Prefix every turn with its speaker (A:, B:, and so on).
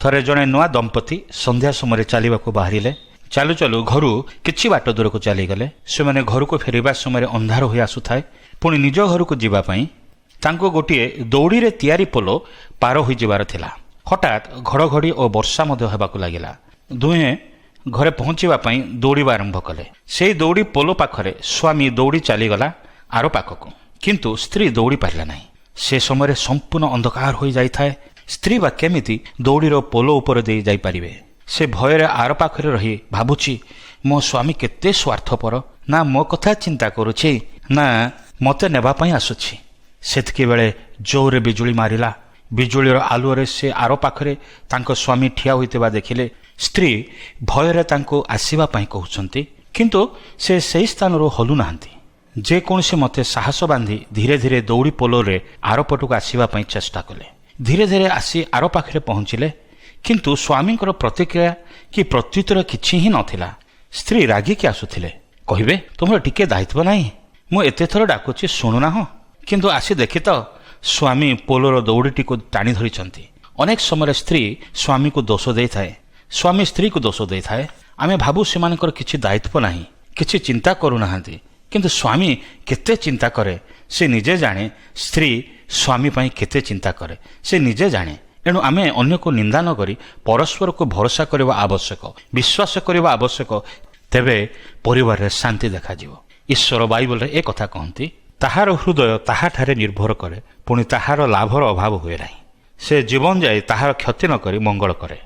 A: ଥରେ ଜଣେ ନୂଆ ଦମ୍ପତି ସନ୍ଧ୍ୟା ସମୟରେ ଚାଲିବାକୁ ବାହାରିଲେ। ଚାଲୁ ଚାଲୁ ଘରୁ କିଛି ବାଟ ଦୂରକୁ ଚାଲିଗଲେ। ସେମାନେ ଘରକୁ ଫେରିବା ସମୟରେ ଅନ୍ଧାର ହୋଇ ଆସୁଥାଏ। ପୁଣି ନିଜ ଘରକୁ ଯିବା ପାଇଁ ତାଙ୍କୁ ଗୋଟିଏ ଦଉଡ଼ିରେ ତିଆରି ପୋଲ ପାର ହୋଇଯିବାର ଥିଲା। ହଠାତ୍ ଘଡ଼ଘଡ଼ି ଓ ବର୍ଷା ମଧ୍ୟ ହେବାକୁ ଲାଗିଲା। ଦୁହେଁ ଘରେ ପହଞ୍ଚିବା ପାଇଁ ଦୌଡ଼ିବା ଆରମ୍ଭ କଲେ। ସେହି ଦୌଡ଼ି ପୋଲ ପାଖରେ ସ୍ୱାମୀ ଦୌଡ଼ି ଚାଲିଗଲା ଆର ପାଖକୁ, କିନ୍ତୁ ସ୍ତ୍ରୀ ଦୌଡ଼ି ପାରିଲା ନାହିଁ। ସେ ସମୟରେ ସମ୍ପୂର୍ଣ୍ଣ ଅନ୍ଧକାର ହୋଇଯାଇଥାଏ। ସ୍ତ୍ରୀ ବା କେମିତି ଦୌଡ଼ିର ପୋଲ ଉପରେ ଦେଇ ଯାଇପାରିବେ? ସେ ଭୟରେ ଆର ପାଖରେ ରହି ଭାବୁଛି, ମୋ ସ୍ୱାମୀ କେତେ ସ୍ୱାର୍ଥପର, ନା ମୋ କଥା ଚିନ୍ତା କରୁଛି, ନା ମୋତେ ନେବା ପାଇଁ ଆସୁଛି। ସେତିକିବେଳେ ଜୋରରେ ବିଜୁଳି ମାରିଲା। ବିଜୁଳିର ଆଲୁଅରେ ସେ ଆର ପାଖରେ ତାଙ୍କ ସ୍ୱାମୀ ଠିଆ ହୋଇଥିବା ଦେଖିଲେ। ସ୍ତ୍ରୀ ଭୟରେ ତାଙ୍କୁ ଆସିବା ପାଇଁ କହୁଛନ୍ତି, କିନ୍ତୁ ସେ ସେହି ସ୍ଥାନରୁ ହଲୁନାହାନ୍ତି। ଯେକୌଣସି ମତେ ସାହସ ବାନ୍ଧି ଧୀରେ ଧୀରେ ଦୌଡ଼ି ପୋଲରେ ଆରପଟକୁ ଆସିବା ପାଇଁ ଚେଷ୍ଟା କଲେ। ଧୀରେ ଧୀରେ ଆସି ଆର ପାଖରେ ପହଞ୍ଚିଲେ, କିନ୍ତୁ ସ୍ୱାମୀଙ୍କର ପ୍ରତିକ୍ରିୟା କି ପ୍ରତ୍ୟୁତ୍ତର କିଛି ହିଁ ନଥିଲା। ସ୍ତ୍ରୀ ରାଗିକି ଆସୁଥିଲେ। କହିବେ, ତୁମର ଟିକେ ଦାୟିତ୍ୱ ନାହିଁ? ମୁଁ ଏତେ ଥର ଡାକୁଛି ଶୁଣୁନାହଁ? କିନ୍ତୁ ଆସି ଦେଖି ତ, ସ୍ୱାମୀ ପୋଲର ଦୌଡ଼ିଟିକୁ ଟାଣି ଧରିଛନ୍ତି। ଅନେକ ସମୟରେ ସ୍ତ୍ରୀ ସ୍ୱାମୀକୁ ଦୋଷ ଦେଇଥାଏ, ସ୍ୱାମୀ ସ୍ତ୍ରୀକୁ ଦୋଷ ଦେଇଥାଏ। ଆମେ ଭାବୁ ସେମାନଙ୍କର କିଛି ଦାୟିତ୍ୱ ନାହିଁ, କିଛି ଚିନ୍ତା କରୁନାହାନ୍ତି। କିନ୍ତୁ ସ୍ୱାମୀ କେତେ ଚିନ୍ତା କରେ ସେ ନିଜେ ଜାଣେ। ସ୍ତ୍ରୀ ସ୍ୱାମୀ ପାଇଁ କେତେ ଚିନ୍ତା କରେ ସେ ନିଜେ ଜାଣେ। ଏଣୁ ଆମେ ଅନ୍ୟକୁ ନିନ୍ଦା ନ କରି ପରସ୍ପରକୁ ଭରସା କରିବା ଆବଶ୍ୟକ, ବିଶ୍ୱାସ କରିବା ଆବଶ୍ୟକ। ତେବେ ପରିବାରରେ ଶାନ୍ତି ଦେଖାଯିବ। ଈଶ୍ୱର ବାଇବଲରେ ଏ କଥା କହନ୍ତି, ତାହାର ହୃଦୟ ତାହାଠାରେ ନିର୍ଭର କରେ, ପୁଣି ତାହାର ଲାଭର ଅଭାବ ହୁଏ ନାହିଁ। ସେ ଜୀବନ ଯାଇ ତାହାର କ୍ଷତି ନ କରି ମଙ୍ଗଳ କରେ।